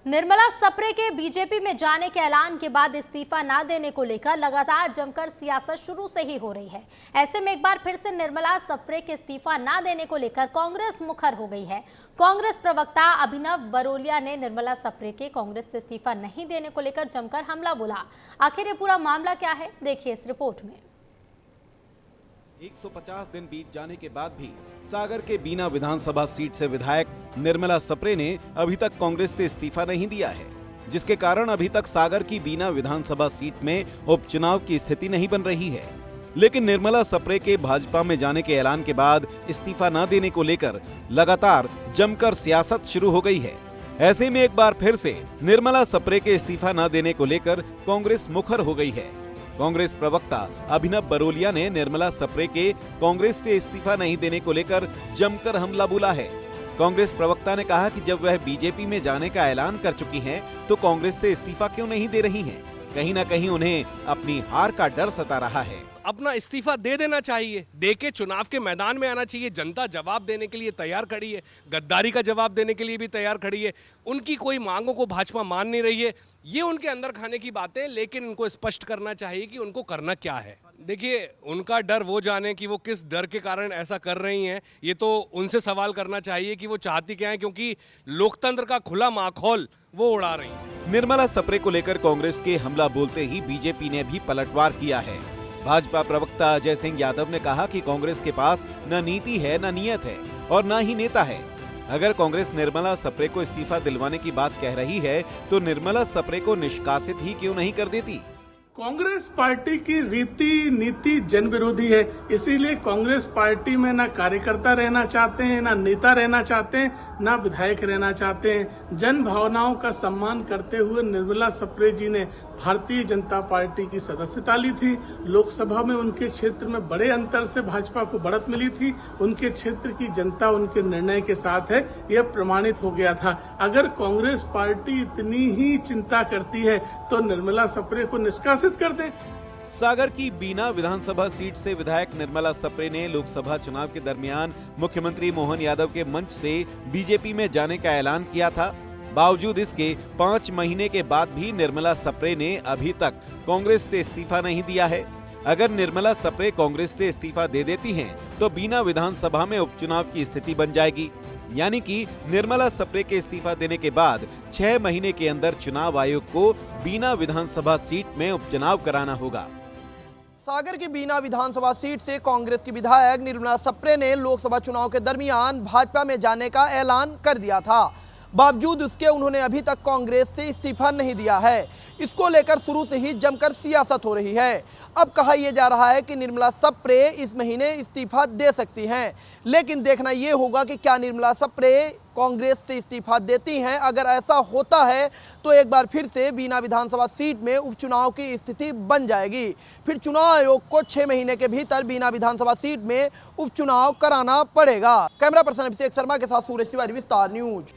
निर्मला सप्रे के बीजेपी में जाने के ऐलान के बाद इस्तीफा ना देने को लेकर लगातार जमकर सियासत शुरू से ही हो रही है। ऐसे में एक बार फिर से निर्मला सप्रे के इस्तीफा ना देने को लेकर कांग्रेस मुखर हो गई है। कांग्रेस प्रवक्ता अभिनव बरोलिया ने निर्मला सप्रे के कांग्रेस से इस्तीफा नहीं देने को लेकर जमकर हमला बोला। आखिर ये पूरा मामला क्या है, देखिए इस रिपोर्ट में। 150 दिन बीत जाने के बाद भी सागर के बीना विधानसभा सीट से विधायक निर्मला सप्रे ने अभी तक कांग्रेस से इस्तीफा नहीं दिया है, जिसके कारण अभी तक सागर की बीना विधानसभा सीट में उपचुनाव की स्थिति नहीं बन रही है। लेकिन निर्मला सप्रे के भाजपा में जाने के ऐलान के बाद इस्तीफा न देने को लेकर लगातार जमकर सियासत शुरू हो गई है। ऐसे में एक बार फिर से निर्मला सप्रे के इस्तीफा न देने को लेकर कांग्रेस मुखर हो गई है। कांग्रेस प्रवक्ता अभिनव बरोलिया ने निर्मला सप्रे के कांग्रेस से इस्तीफा नहीं देने को लेकर जमकर हमला बोला है। कांग्रेस प्रवक्ता ने कहा कि जब वह बीजेपी में जाने का ऐलान कर चुकी हैं, तो कांग्रेस से इस्तीफा क्यों नहीं दे रही हैं? कहीं ना कहीं उन्हें अपनी हार का डर सता रहा है। अपना इस्तीफा दे देना चाहिए, देके चुनाव के मैदान में आना चाहिए। जनता जवाब देने के लिए तैयार खड़ी है, गद्दारी का जवाब देने के लिए भी तैयार खड़ी है। उनकी कोई मांगों को भाजपा मान नहीं रही है, ये उनके अंदर खाने की बातें, लेकिन उनको स्पष्ट करना चाहिए कि उनको करना क्या है। देखिए, उनका डर वो जाने कि वो किस डर के कारण ऐसा कर रही हैं, ये तो उनसे सवाल करना चाहिए कि वो चाहती क्या है, क्योंकि लोकतंत्र का खुला माहौल वो उड़ा रही है। निर्मला सप्रे को लेकर कांग्रेस के हमला बोलते ही बीजेपी ने भी पलटवार किया है। भाजपा प्रवक्ता अजय सिंह यादव ने कहा कि कांग्रेस के पास न नीति है, न नियत है और न ही नेता है। अगर कांग्रेस निर्मला सप्रे को इस्तीफा दिलवाने की बात कह रही है, तो निर्मला सप्रे को निष्कासित ही क्यों नहीं कर देती? कांग्रेस पार्टी की रीति नीति जन विरोधी है, इसीलिए कांग्रेस पार्टी में ना कार्यकर्ता रहना चाहते हैं, ना नेता रहना चाहते हैं, ना विधायक रहना चाहते हैं। जन भावनाओं का सम्मान करते हुए निर्मला सप्रे जी ने भारतीय जनता पार्टी की सदस्यता ली थी। लोकसभा में उनके क्षेत्र में बड़े अंतर से भाजपा को बढ़त मिली थी। उनके क्षेत्र की जनता उनके निर्णय के साथ है, यह प्रमाणित हो गया था। अगर कांग्रेस पार्टी इतनी ही चिंता करती है तो निर्मला सप्रे को निष्कासित कर दें। सागर की बीना विधानसभा सीट से विधायक निर्मला सप्रे ने लोकसभा चुनाव के दरमियान मुख्यमंत्री मोहन यादव के मंच से बीजेपी में जाने का ऐलान किया था। बावजूद इसके 5 महीने के बाद भी निर्मला सप्रे ने अभी तक कांग्रेस से इस्तीफा नहीं दिया है। अगर निर्मला सप्रे कांग्रेस से इस्तीफा दे देती हैं, तो बीना विधानसभा में उपचुनाव की स्थिति बन जाएगी। यानी कि निर्मला सप्रे के इस्तीफा देने के बाद 6 महीने के अंदर चुनाव आयोग को बीना विधानसभा सीट में उपचुनाव कराना होगा। सागर की बीना विधानसभा सीट से कांग्रेस की विधायक निर्मला सप्रे ने लोकसभा चुनाव के दरमियान भाजपा में जाने का ऐलान कर दिया था। बावजूद उसके उन्होंने अभी तक कांग्रेस से इस्तीफा नहीं दिया है। इसको लेकर शुरू से ही जमकर सियासत हो रही है। अब कहा यह जा रहा है कि निर्मला सप्रे इस महीने इस्तीफा दे सकती हैं, लेकिन देखना यह होगा कि क्या निर्मला सप्रे कांग्रेस से इस्तीफा देती हैं। अगर ऐसा होता है तो एक बार फिर से बीना विधानसभा सीट में उपचुनाव की स्थिति बन जाएगी। फिर चुनाव आयोग को 6 महीने के भीतर बीना विधानसभा सीट में उपचुनाव कराना पड़ेगा। कैमरा पर्सन अभिषेक शर्मा के साथ सूरज तिवारी, विस्तार न्यूज।